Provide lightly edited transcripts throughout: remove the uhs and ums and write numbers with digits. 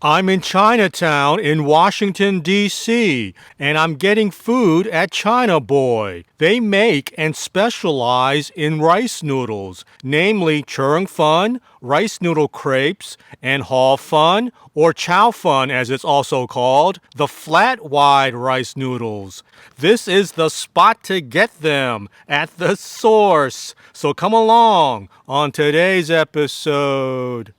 I'm in Chinatown in Washington, D.C., and I'm getting food at China Boy. They make and specialize in rice noodles, namely churng fun, rice noodle crepes, and hall fun, or chow fun as it's also called, the flat wide rice noodles. This is the spot to get them, at the source. So come along on today's episode.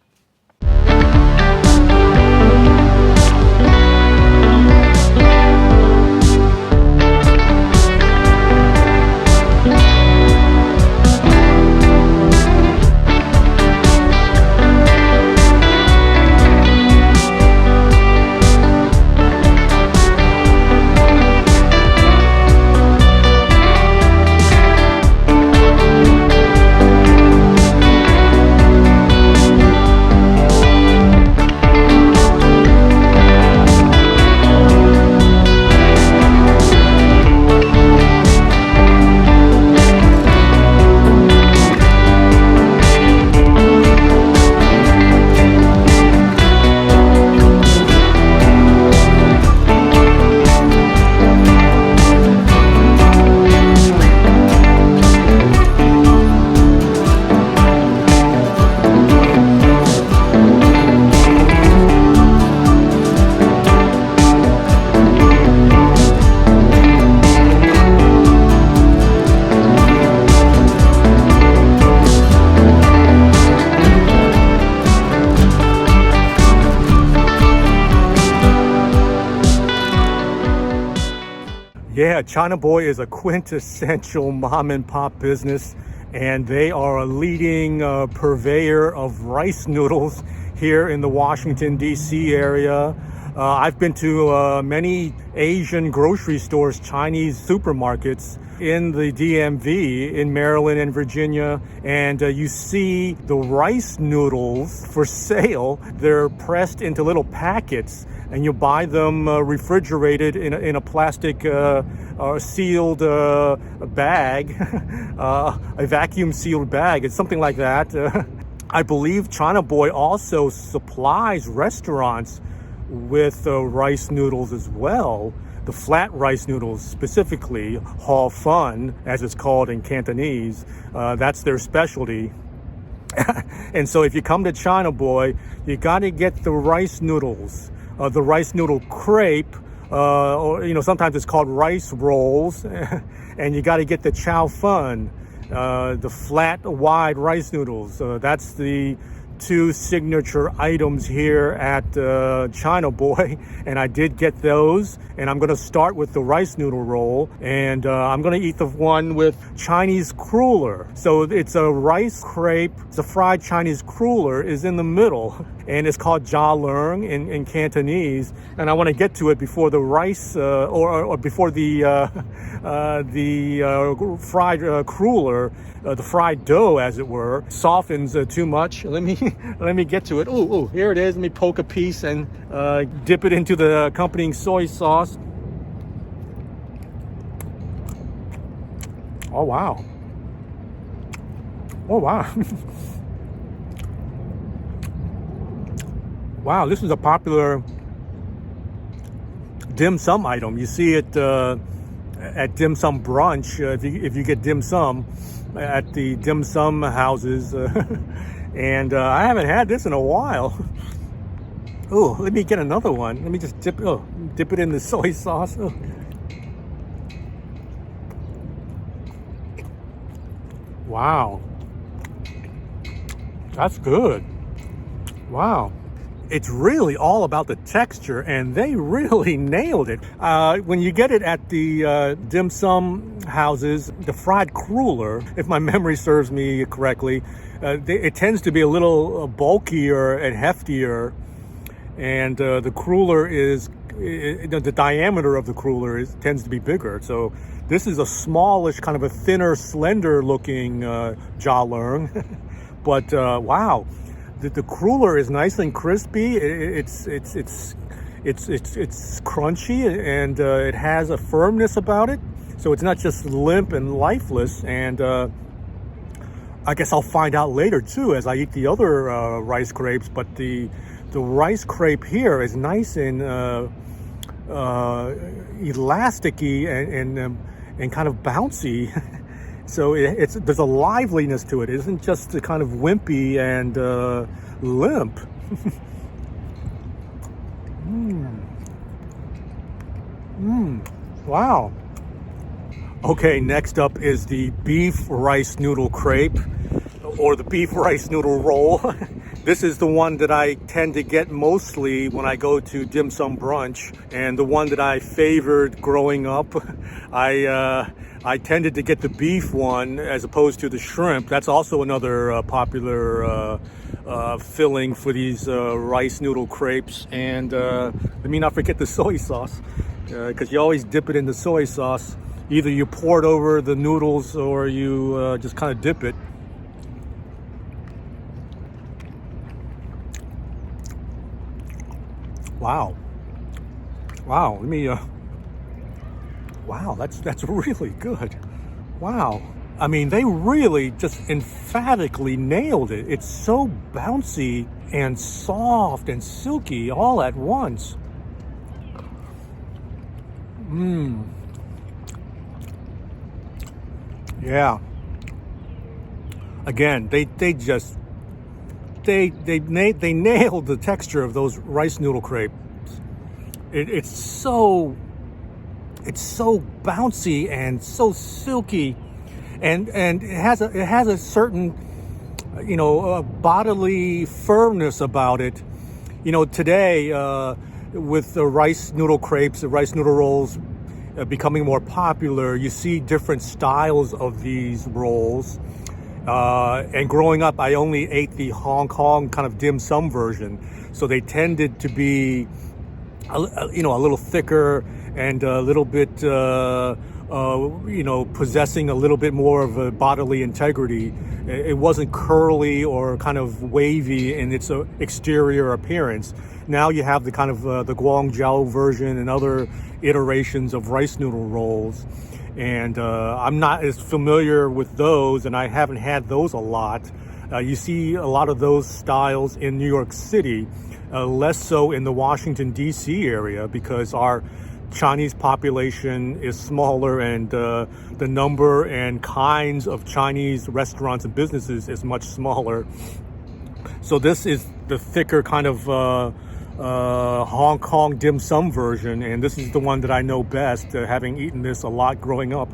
Yeah, China Boy is a quintessential mom and pop business, and they are a leading purveyor of rice noodles here in the Washington, D.C. area. I've been to many Asian grocery stores, Chinese supermarkets in the DMV in Maryland and Virginia, and you see the rice noodles for sale. They're pressed into little packets, and you buy them refrigerated in a plastic sealed bag, a vacuum sealed bag. It's something like that. I believe China Boy also supplies restaurants with rice noodles as well. The flat rice noodles specifically, hall fun, as it's called in Cantonese, that's their specialty. And so if you come to China Boy, you got to get the rice noodles, the rice noodle crepe, or sometimes it's called rice rolls, and you got to get the chow fun, the flat wide rice noodles. That's the two signature items here at China Boy, and I did get those, and I'm going to start with the rice noodle roll, and I'm going to eat the one with Chinese cruller. So it's a rice crepe, it's a fried Chinese cruller is in the middle, and it's called jia leung in Cantonese, and I want to get to it before the rice or before the fried cruller, the fried dough, as it were, softens too much. Let me get to it. Oh, here it is. Let me poke a piece and dip it into the accompanying soy sauce. Oh wow! Oh wow! Wow, this is a popular dim sum item. You see it at dim sum brunch. If you get dim sum at the dim sum houses, and I haven't had this in a while. Oh, let me get another one. Let me just dip it in the soy sauce. Oh. Wow, that's good. Wow. It's really all about the texture, and they really nailed it. When you get it at the dim sum houses, the fried cruller, if my memory serves me correctly, it tends to be a little bulkier and heftier, and the cruller is, the diameter of the cruller tends to be bigger. So this is a smallish, kind of a thinner, slender looking jia leung, but wow. The cruller is nice and crispy. It's crunchy, and it has a firmness about it. So it's not just limp and lifeless. And I guess I'll find out later too as I eat the other rice crepes. But the the rice crepe here is nice and elasticy and kind of bouncy. So there's a liveliness to it. It isn't just the kind of wimpy and limp. Wow. Okay, next up is the beef rice noodle crepe, or the beef rice noodle roll. This is the one that I tend to get mostly when I go to dim sum brunch, and the one that I favored growing up. I tended to get the beef one as opposed to the shrimp. That's also another popular filling for these rice noodle crepes. And let me not forget the soy sauce, because you always dip it in the soy sauce. Either you pour it over the noodles or you just kind of dip it. Wow. Wow, let me wow, that's really good. Wow. I mean, they really just emphatically nailed it. It's so bouncy and soft and silky all at once. Yeah. Again, they nailed the texture of those rice noodle crepes. It's so bouncy and so silky, and it has a certain bodily firmness about it. Today with the rice noodle crepes, the rice noodle rolls becoming more popular, you see different styles of these rolls. And growing up, I only ate the Hong Kong kind of dim sum version, so they tended to be, a little thicker and a little bit, possessing a little bit more of a bodily integrity. It wasn't curly or kind of wavy in its exterior appearance. Now you have the kind of the Guangzhou version and other iterations of rice noodle rolls. And I'm not as familiar with those, and I haven't had those a lot. You see a lot of those styles in New York City, less so in the Washington, D.C. area, because our Chinese population is smaller, and the number and kinds of Chinese restaurants and businesses is much smaller. So this is the thicker kind of Hong Kong dim sum version, and this is the one that I know best, having eaten this a lot growing up.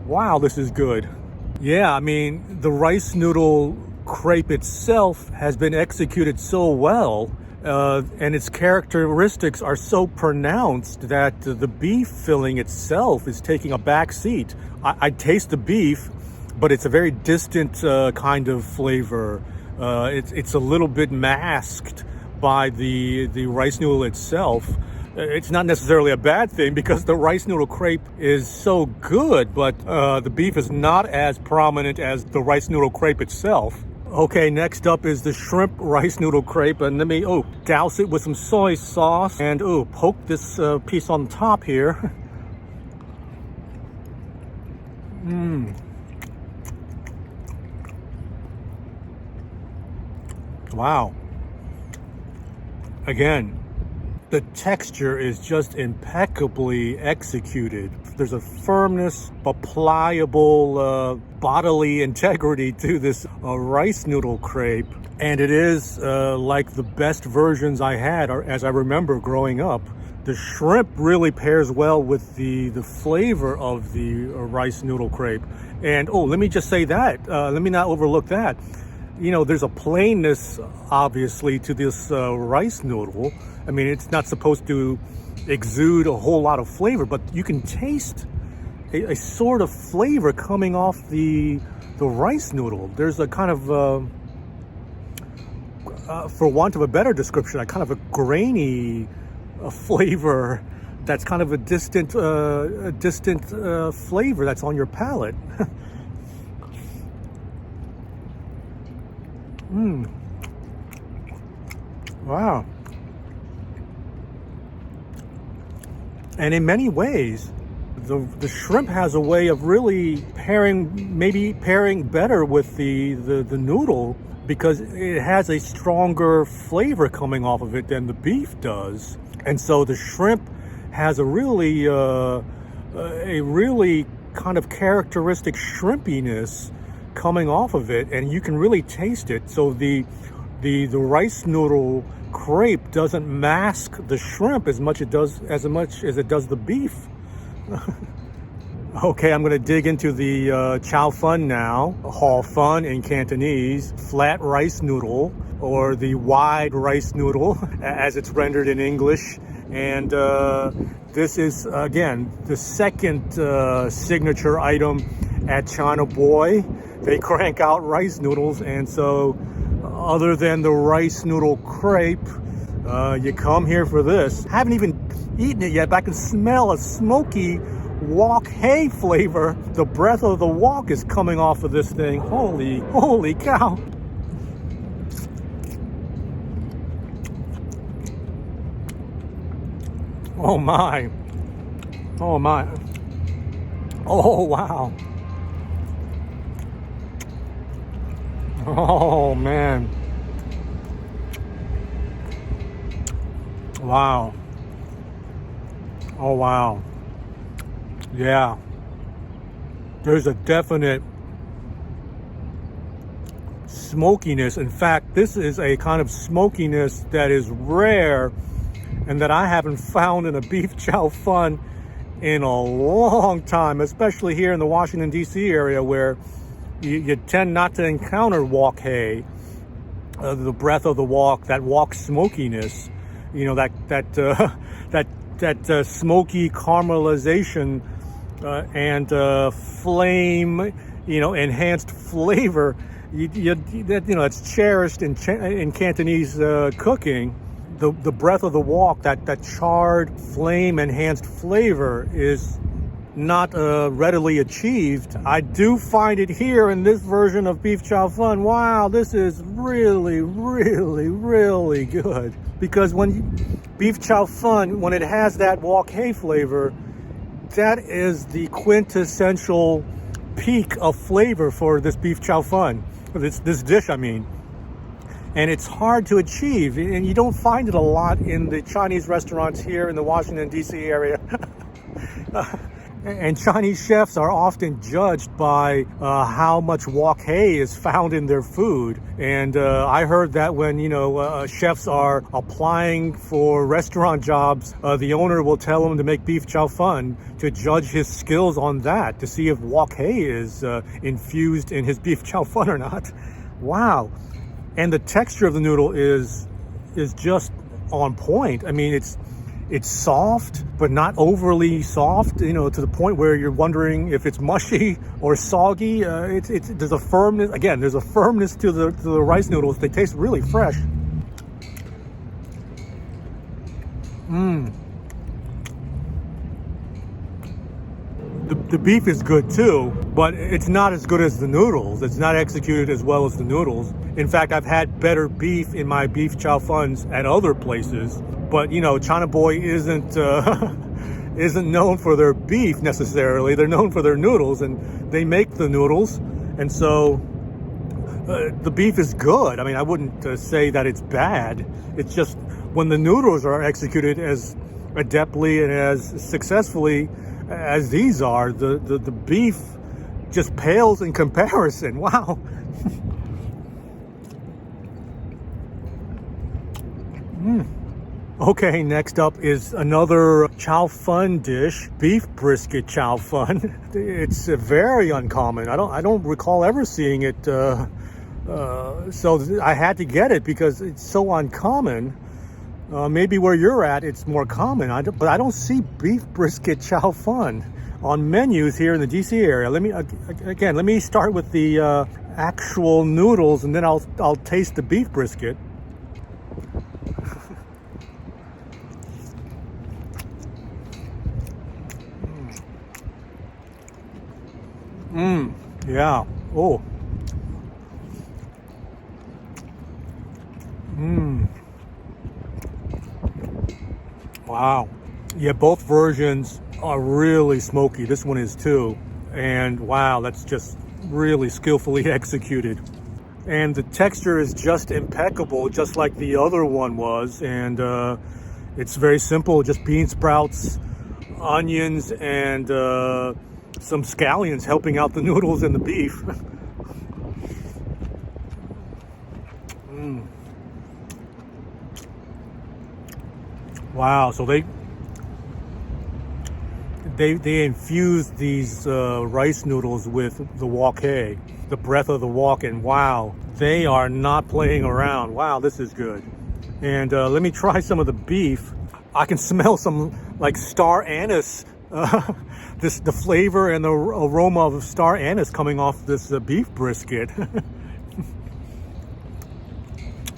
Wow, this is good. Yeah, I mean, the rice noodle crepe itself has been executed so well, and its characteristics are so pronounced that the beef filling itself is taking a back seat. I taste the beef, but it's a very distant kind of flavor. It's a little bit masked by the rice noodle itself. It's not necessarily a bad thing, because the rice noodle crepe is so good, but the beef is not as prominent as the rice noodle crepe itself. Okay, next up is the shrimp rice noodle crepe, and let me douse it with some soy sauce and poke this piece on top here. Wow. Again, the texture is just impeccably executed. There's a firmness, but pliable bodily integrity to this rice noodle crepe. And it is like the best versions I had, or as I remember growing up. The shrimp really pairs well with the flavor of the rice noodle crepe. And let me just say that, let me not overlook that. There's a plainness, obviously, to this rice noodle. I mean, it's not supposed to exude a whole lot of flavor, but you can taste a sort of flavor coming off the rice noodle. There's a kind of, for want of a better description, a kind of a grainy flavor that's kind of a distant flavor that's on your palate. Wow. And in many ways, the shrimp has a way of really pairing better with the noodle because it has a stronger flavor coming off of it than the beef does. And so the shrimp has a really kind of characteristic shrimpiness coming off of it, and you can really taste it. So the rice noodle crepe doesn't mask the shrimp as much as it does the beef. Okay, I'm going to dig into the chow fun now. Hall fun in Cantonese, flat rice noodle, or the wide rice noodle as it's rendered in English. And this is, again, the second signature item at China Boy. They crank out rice noodles, and so other than the rice noodle crepe, you come here for this. Haven't even eaten it yet, but I can smell a smoky wok hay flavor. The breath of the wok is coming off of this thing. Holy cow. Oh my. Oh my. Oh wow. Oh man. Wow. Oh wow. Yeah. There's a definite smokiness. In fact, this is a kind of smokiness that is rare and that I haven't found in a beef chow fun in a long time, especially here in the Washington, D.C. area, where you tend not to encounter wok hay, the breath of the wok, that wok smokiness, you know, that smoky caramelization and flame, you know, enhanced flavor. It's cherished in Cantonese cooking. The breath of the wok, that charred flame enhanced flavor is not readily achieved. I do find it here in this version of beef chow fun. Wow, this is really, really, really good. Because beef chow fun, when it has that wok hay flavor, that is the quintessential peak of flavor for this beef chow fun, this dish, I mean. And it's hard to achieve, and you don't find it a lot in the Chinese restaurants here in the Washington, D.C. area. And Chinese chefs are often judged by how much wok hay is found in their food. And I heard that when, chefs are applying for restaurant jobs, the owner will tell them to make beef chow fun to judge his skills on that, to see if wok hay is infused in his beef chow fun or not. Wow. And the texture of the noodle is just on point. I mean, it's soft, but not overly soft, to the point where you're wondering if it's mushy or soggy. There's a firmness, again, there's a firmness to the rice noodles. They taste really fresh. The beef is good too, but it's not as good as the noodles. It's not executed as well as the noodles. In fact, I've had better beef in my beef chow funs at other places, but China Boy isn't known for their beef necessarily. They're known for their noodles, and they make the noodles, and so the beef is good. I mean, I wouldn't say that it's bad. It's just when the noodles are executed as adeptly and as successfully as these are, the beef just pales in comparison. Wow. Okay, next up is another chow fun dish, beef brisket chow fun. It's very uncommon. I don't recall ever seeing it, so I had to get it because it's so uncommon. Maybe where you're at, it's more common, but I don't see beef brisket chow fun on menus here in the DC area. Let me start with the actual noodles, and then I'll taste the beef brisket. Yeah. Oh. Wow. Yeah, both versions are really smoky. This one is too. And wow, that's just really skillfully executed. and the texture is just impeccable, just like the other one was. And it's very simple, just bean sprouts, onions, and some scallions helping out the noodles and the beef. Wow, so they infused these rice noodles with the wok hei, the breath of the wok, and wow, they are not playing around. Wow, this is good. And let me try some of the beef. I can smell some like star anise, the flavor and the aroma of star anise coming off this beef brisket.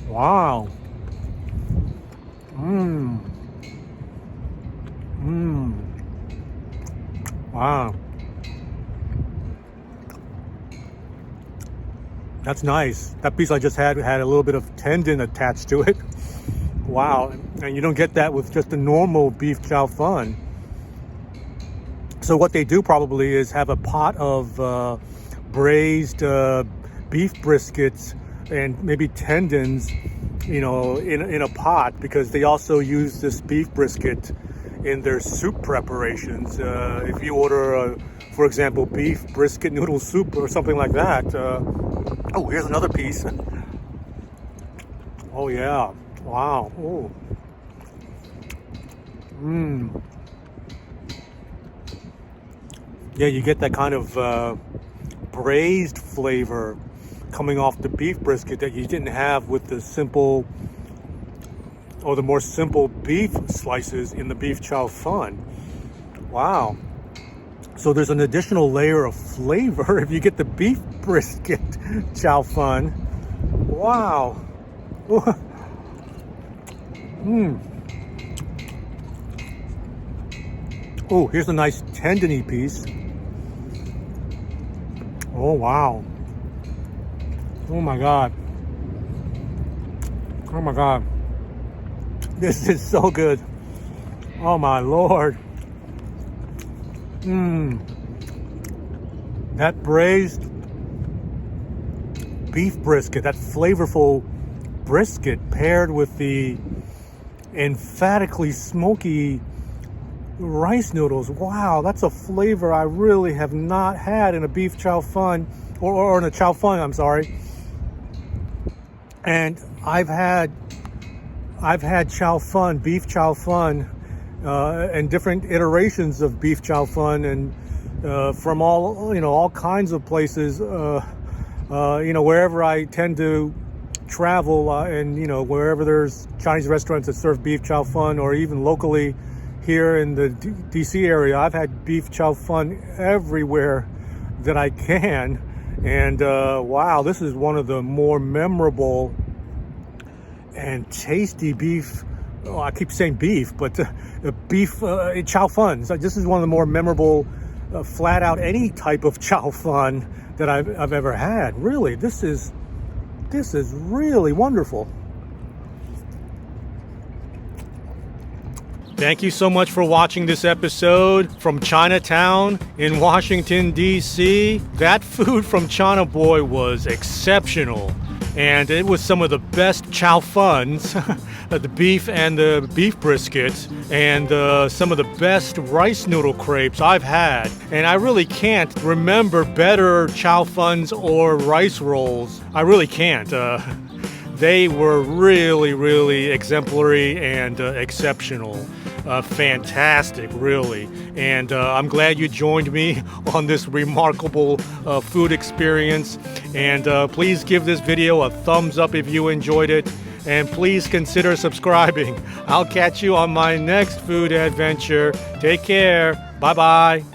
Wow. Wow. That's nice. That piece I just had a little bit of tendon attached to it. Wow. And you don't get that with just a normal beef chow fun. So what they do probably is have a pot of braised beef briskets and maybe tendons, you know, in a pot, because they also use this beef brisket in their soup preparations. If you order, for example, beef brisket noodle soup or something like that. Oh, here's another piece. Oh yeah, wow. Oh. Yeah, you get that kind of braised flavor coming off the beef brisket that you didn't have with the simple, or the more simple beef slices in the beef chow fun. Wow. So there's an additional layer of flavor if you get the beef brisket chow fun. Wow. Oh, here's a nice tendony piece. Oh, wow. Oh my God. Oh my God. This is so good. Oh my Lord. That braised beef brisket, that flavorful brisket paired with the emphatically smoky rice noodles. Wow, that's a flavor I really have not had in a beef chow fun, or in a chow fun, I'm sorry. And I've had chow fun, beef chow fun, and different iterations of beef chow fun, and from all kinds of places, wherever I tend to travel, and wherever there's Chinese restaurants that serve beef chow fun, or even locally here in the DC area, I've had beef chow fun everywhere that I can. And wow, this is one of the more memorable and tasty beef. Oh, I keep saying beef, but beef chow fun. So this is one of the more memorable, flat out any type of chow fun that I've ever had. Really, this is really wonderful. Thank you so much for watching this episode from Chinatown in Washington, D.C. That food from China Boy was exceptional. And it was some of the best chow funs, the beef and the beef briskets, and some of the best rice noodle crepes I've had. And I really can't remember better chow funs or rice rolls. I really can't. They were really, really exemplary and exceptional. Fantastic, really. And I'm glad you joined me on this remarkable food experience. And please give this video a thumbs up if you enjoyed it. And please consider subscribing. I'll catch you on my next food adventure. Take care. Bye-bye.